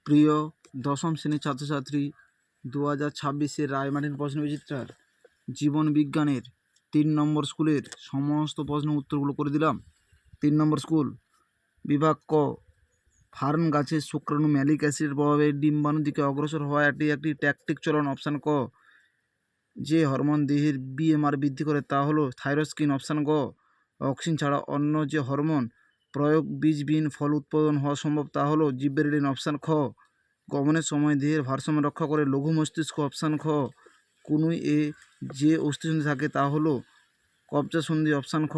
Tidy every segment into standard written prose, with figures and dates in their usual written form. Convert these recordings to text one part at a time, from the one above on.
প্রিয় দশম শ্রেণীর ছাত্রছাত্রী, 2026-এর রায়মার্টিন প্রশ্নবিচিত্রার জীবন বিজ্ঞানের 3 নম্বর স্কুলের সমস্ত প্রশ্নের উত্তরগুলো করে দিলাম। 3 নম্বর স্কুল, বিভাগ ক, ফার্ন গাছের শুক্রাণু ম্যালিক অ্যাসিডের প্রভাবে ডিম্বাণুর দিকে অগ্রসর হওয়া একটি ট্যাকটিক চলন। অপশান ক। যে হরমোন দেহের বিএমআর বৃদ্ধি করে তা হলো থাইরোক্সিন। অপশান গ। অক্সিন ছাড়া অন্য যে হরমোন প্রয়োগ বীজবিহীন ফল উৎপাদন হওয়া সম্ভব তা হলো জিব্বেরেলিন। অপশান খ। গমনের সময় দেহের ভারসাম্য রক্ষা করে লঘু মস্তিষ্ক। অপশান খ। কনুই এ যে অস্থিসন্ধি থাকে তা হলো কবজা সন্ধি। অপশান খ।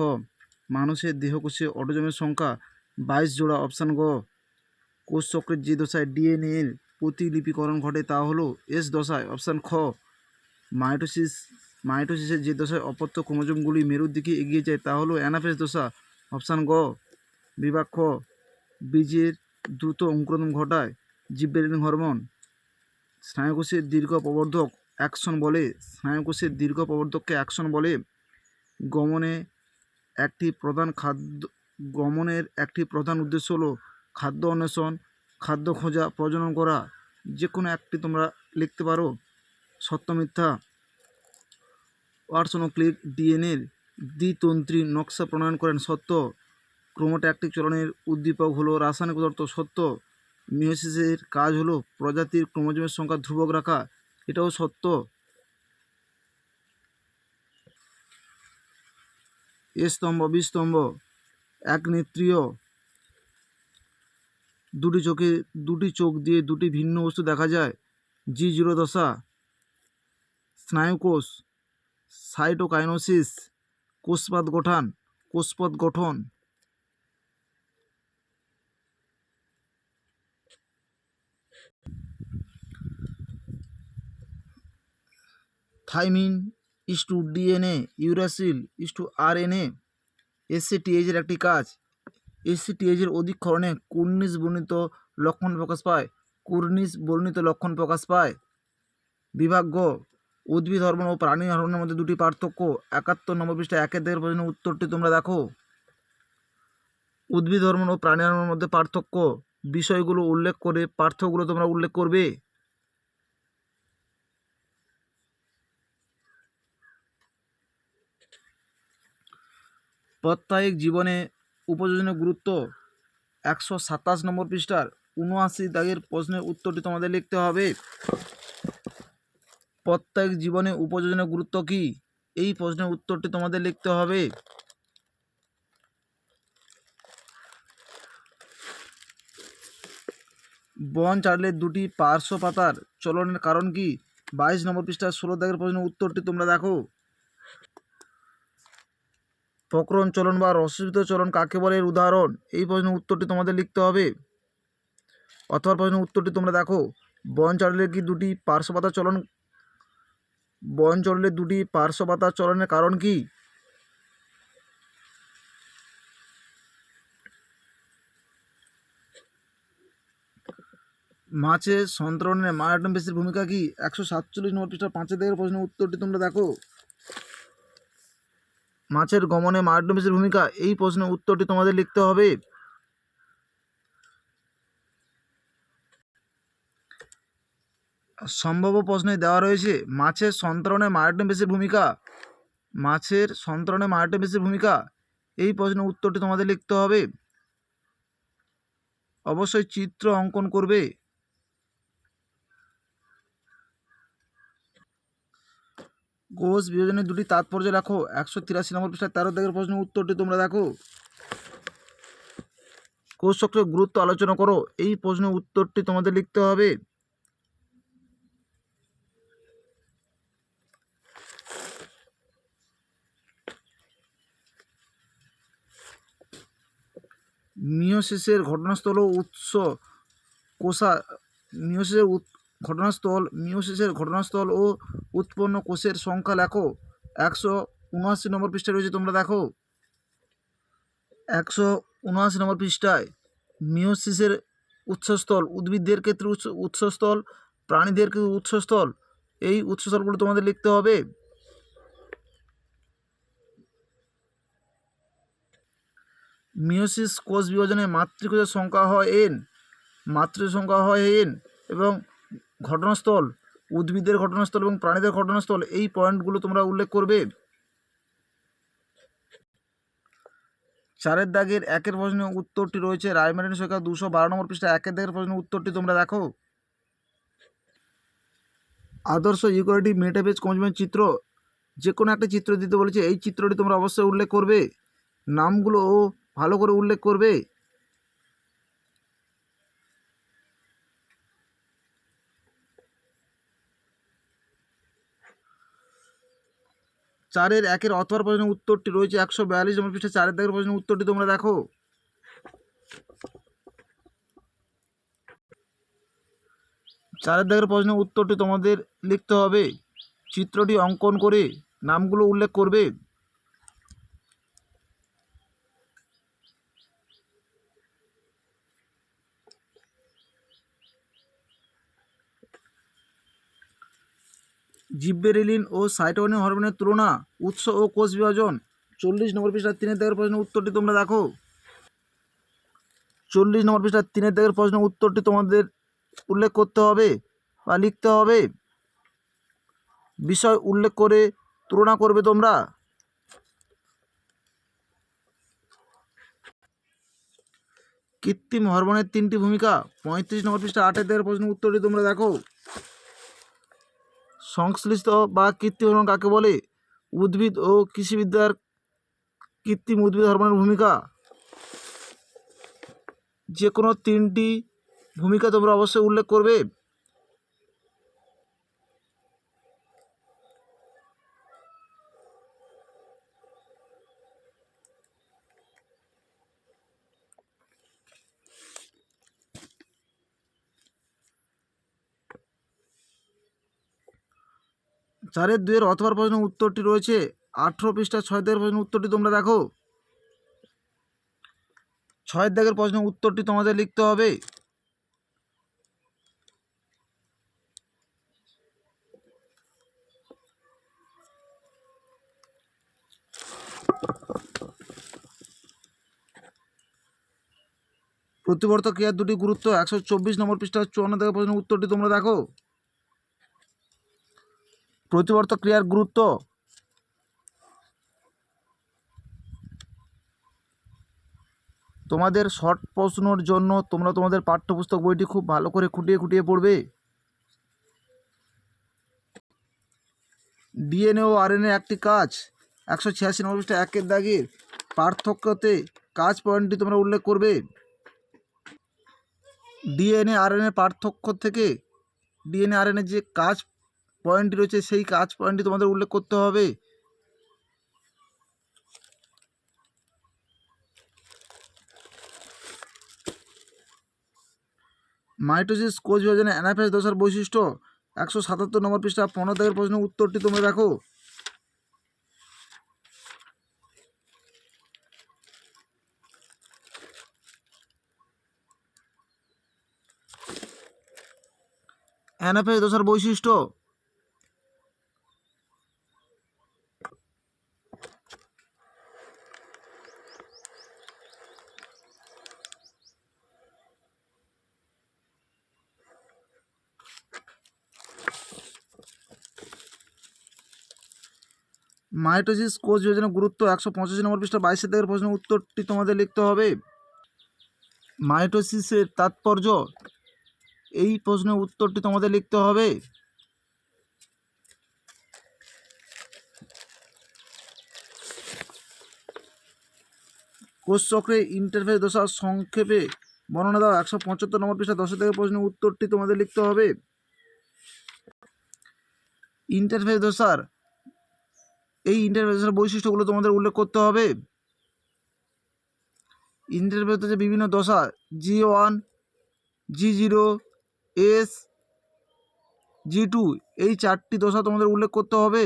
মানুষের দেহকোষে অটোজোমের সংখ্যা 22 জোড়া। অপশান গ। কোষচক্রের যে দশায় ডিএনএ এর প্রতিলিপিকরণ ঘটে তা হলো এস দশায়। অপশান খ। মাইটোসিসের যে দশায় অপত্য ক্রোমোজোমগুলি মেরুর দিকে এগিয়ে যায় তা হলো অ্যানাফেজ দশা। অপশান গ। বিভাগ খ। বীজের দ্রুত অঙ্কুরোদ্গম ঘটায় জিব্বেরেলিন হরমোন। স্নায়ুকোষের দীর্ঘ প্রবর্ধক অ্যাকশন বলে। স্নায়ুকোষের দীর্ঘ প্রবর্ধককে অ্যাকশন বলে। গমনের একটি প্রধান উদ্দেশ্য হলো খাদ্য অন্বেষণ, খাদ্য খোঁজা, প্রজনন করা। যে কোনো একটি তোমরা লিখতে পারো। সত্য মিথ্যা। ওয়াটসনক্লিক ডিএনএর দ্বিতন্ত্রী নকশা প্রণয়ন করেন। সত্য। ক্রোমোট্যাকটিক চলনের উদ্দীপক হলো রাসায়নিক পদার্থ। সত্য। মিয়োসিসের কাজ হলো প্রজাতির ক্রোমোজোমের সংখ্যা ধ্রুবক রাখা। এটাও সত্য। এ স্তম্ভ বি স্তম্ভ। একনেত্রীয়। দুটি চোখ দিয়ে দুটি ভিন্ন বস্তু দেখা যায়। জি0 দশা। স্নায়ুকোষ। সাইটোকাইনোসিস। কোষপদ গঠন। Thymine is to DNA, uracil is to RNA. এসসিটিএইচের একটি কাজ। এসসিটিএইচের অধিক ক্ষরণে কুর্নিশ বর্ণিত লক্ষণ প্রকাশ পায়। বিভাগ গ। উদ্ভিদ হরমোন ও প্রাণী হরমোনের মধ্যে দুটি পার্থক্য। 71 নম্বর পৃষ্ঠায় 1 দাগের প্রশ্নের উত্তরটি তোমরা দেখো। উদ্ভিদ হরমোন ও প্রাণী হরমোনের মধ্যে পার্থক্য বিষয়গুলো উল্লেখ করে পার্থক্যগুলো তোমরা উল্লেখ করবে। প্রাত্যহিক জীবনে উপযোজনের গুরুত্ব। 127 নম্বর পৃষ্ঠার 79 দাগের প্রশ্নের উত্তরটি তোমাদের লিখতে হবে। প্রাত্যহিক জীবনে উপযোজনের গুরুত্ব কি? এই প্রশ্নের উত্তরটি তোমাদের লিখতে হবে। বন চাটলের দুটি পার্শ্ব পাতার চলনের কারণ কি? 22 নম্বর পৃষ্ঠার 16 দাগের প্রশ্নের উত্তরটি তোমরা দেখো। প্রকরণ চলন বা রসিত চলন কাকে বলে, এর উদাহরণ। এই প্রশ্নের উত্তরটি তোমাদের লিখতে হবে। অথবা প্রশ্নের উত্তরটি তোমরা দেখো। বন চাটলের দুটি পার্শ্ব পাতার চলনের কারণ কি? মাছের সন্তরণে মায়োটন পেশির ভূমিকা কি? 147 নম্বর পৃষ্ঠা 5 দাগের প্রশ্নের উত্তরটি তোমরা দেখো। মাছের গমনে মায়োটন পেশির ভূমিকা। এই প্রশ্নের উত্তরটি তোমাদের লিখতে হবে। সম্ভাব্য প্রশ্নে দেওয়া রয়েছে মাছের সন্তরণে মায়োটন পেশির ভূমিকা। মাছের সন্তরণে মায়োটন পেশির ভূমিকা। এই প্রশ্নের উত্তরটি তোমাদের লিখতে হবে। অবশ্যই চিত্র অঙ্কন করবে। কোষ বিভাজনের দুটি তাৎপর্য লেখো। 183 নম্বর পৃষ্ঠায় 13 দাগের প্রশ্নের উত্তরটি তোমরা দেখো। কোষ চক্রের গুরুত্ব আলোচনা করো। এই প্রশ্নের উত্তরটি তোমাদের লিখতে হবে। মিয়োসিসের ঘটনাস্থল ও উৎস। মিয়োসিসের ঘটনাস্থল ও উৎপন্ন কোষের সংখ্যা লেখো। 179 নম্বর পৃষ্ঠায় রয়েছে, তোমরা দেখো। 179 নম্বর পৃষ্ঠায় মিয়োসিসের উৎসস্থল। উদ্ভিদদের ক্ষেত্রে উৎসস্থল, প্রাণীদের ক্ষেত্রে উৎসস্থল। এই উৎসস্থলগুলো তোমাদের লিখতে হবে। মিয়োসিস কোষ বিভাজনে মাতৃকোষের সংখ্যা হয় n। মাতৃসংখ্যা হয় হীন এবং ঘটনাস্থল, উদ্ভিদের ঘটনাস্থল এবং প্রাণীদের ঘটনাস্থল, এই পয়েন্টগুলো তোমরা উল্লেখ করবে। 4 দাগের 1 প্রশ্নের উত্তরটি রয়েছে রায়মার্টিন সৈকত 212 নম্বর পৃষ্ঠা। 1 দাগের প্রশ্নের উত্তরটি তোমরা দেখো। আদর্শ ইউক্যারিওটিক মেটাফেজ ক্রোমোজোমের চিত্র, যে কোনো একটা চিত্র দিতে বলেছে, এই চিত্রটি তোমরা অবশ্যই উল্লেখ করবে, নামগুলো ভালো করে উল্লেখ করবে। 4 1 অথবা প্রশ্নের উত্তরটি রয়েছে 142 নম্বর পৃষ্ঠা। 4 দাগের প্রশ্নের উত্তরটি তোমরা দেখো। 4 দাগের প্রশ্নের উত্তরটি তোমাদের লিখতে হবে, চিত্রটি অঙ্কন করে নামগুলো উল্লেখ করবে। জিব্বেরেলিন ও সাইটোকিনিন হরমোনের তুলনা, উৎস ও কোষ বিভাজন, 40 নম্বর পৃষ্ঠা। 3 দাগের প্রশ্নের উত্তরটি তোমরা দেখো। 40 নম্বর পৃষ্ঠা 3 দাগের প্রশ্নের উত্তরটি তোমাদের উল্লেখ করতে হবে বা লিখতে হবে, বিষয় উল্লেখ করে তুলনা করবে তোমরা। কৃত্রিম হরমোনের 3টি ভূমিকা, 35 নম্বর পৃষ্ঠা। 8 দাগের প্রশ্নের উত্তরটি তোমরা দেখো। সংশ্লিষ্ট বা কৃত্রিম হরমোন কাকে বলে? উদ্ভিদ ও কৃষিবিদ্যার কৃত্রিম উদ্ভিদ হরমোনের ভূমিকা। যে কোনো 3টি ভূমিকা তোমরা অবশ্যই উল্লেখ করবে। চারের 2 অথবা প্রশ্নের উত্তরটি রয়েছে 18 পৃষ্ঠা। 6 দাগের প্রশ্নের উত্তরটি তোমরা দেখো। 6 দাগের প্রশ্নের উত্তরটি তোমাদের লিখতে হবে। প্রতিবর্ত ক্রিয়ার দুটি গুরুত্ব, 124 নম্বর পৃষ্ঠা। 54 দাগের প্রশ্নের উত্তরটি তোমরা দেখো। প্রতিবর্ত ক্রিয়ার গুরুত্ব, তোমাদের শর্ট প্রশ্নের জন্য তোমরা তোমাদের পাঠ্যপুস্তক বইটি খুব ভালো করে খুঁটিয়ে খুঁটিয়ে পড়বে। ডিএনএ ও আরএনএ একটি কাজ, 186 নম্বর পৃষ্ঠা 1 দাগের পার্থক্যতে কাজ পয়েন্টটি তোমরা উল্লেখ করবে। ডিএনএ আরএনএ পার্থক্য থেকে ডিএনএ আরএনএ যে কাজ পয়েন্টটি রয়েছে সেই কাজ পয়েন্টটি তোমাদের উল্লেখ করতে হবে। মাইটোসিস কোষ বিভাজনে অ্যানাফেজ দশার বৈশিষ্ট্য, 177 নম্বর পৃষ্ঠা। 15 দাগের প্রশ্নের উত্তরটি তোমরা দেখো। অ্যানাফেজ দশার বৈশিষ্ট্য, মাইটোসিস কোষ বিভাজনের গুরুত্ব, 185 নম্বর পৃষ্ঠা। 22 দাগের প্রশ্নের উত্তরটি তোমাদের লিখতে হবে। মাইটোসিসের তাৎপর্য, এই প্রশ্নের উত্তরটি তোমাদের লিখতে হবে। কোষ চক্রে ইন্টারফেজ দশা সংক্ষেপে বর্ণনা দাও, 175 নম্বর পৃষ্ঠা। 10 দাগের প্রশ্নের উত্তরটি তোমাদের লিখতে হবে। ইন্টারফেজ দশার এই ইন্টারফেজ দশার বৈশিষ্ট্যগুলো তোমাদের উল্লেখ করতে হবে। ইন্টারফেজ দশার বিভিন্ন দশা, G1, G0, S, G2, এই 4টি দশা তোমাদের উল্লেখ করতে হবে।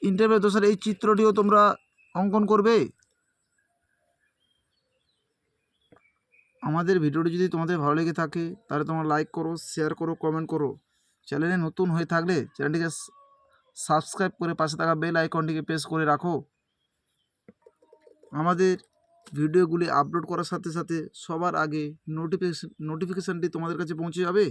ইন্টারফেজ দশার এই চিত্রটিও তোমরা অঙ্কন করবে। আমাদের ভিডিওটি যদি তোমাদের ভালো লেগে থাকে তাহলে তোমরা লাইক করো, শেয়ার করো, কমেন্ট করো। চ্যানেলে নতুন হয়ে থাকলে চ্যানেলটিকে সাবস্ক্রাইব করে পাশে থাকা বেল আইকনটিকে প্রেস করে রাখো। আমাদের ভিডিওগুলি আপলোড করার সাথে সাথে সবার আগে নোটিফিকেশানটি তোমাদের কাছে পৌঁছে যাবে।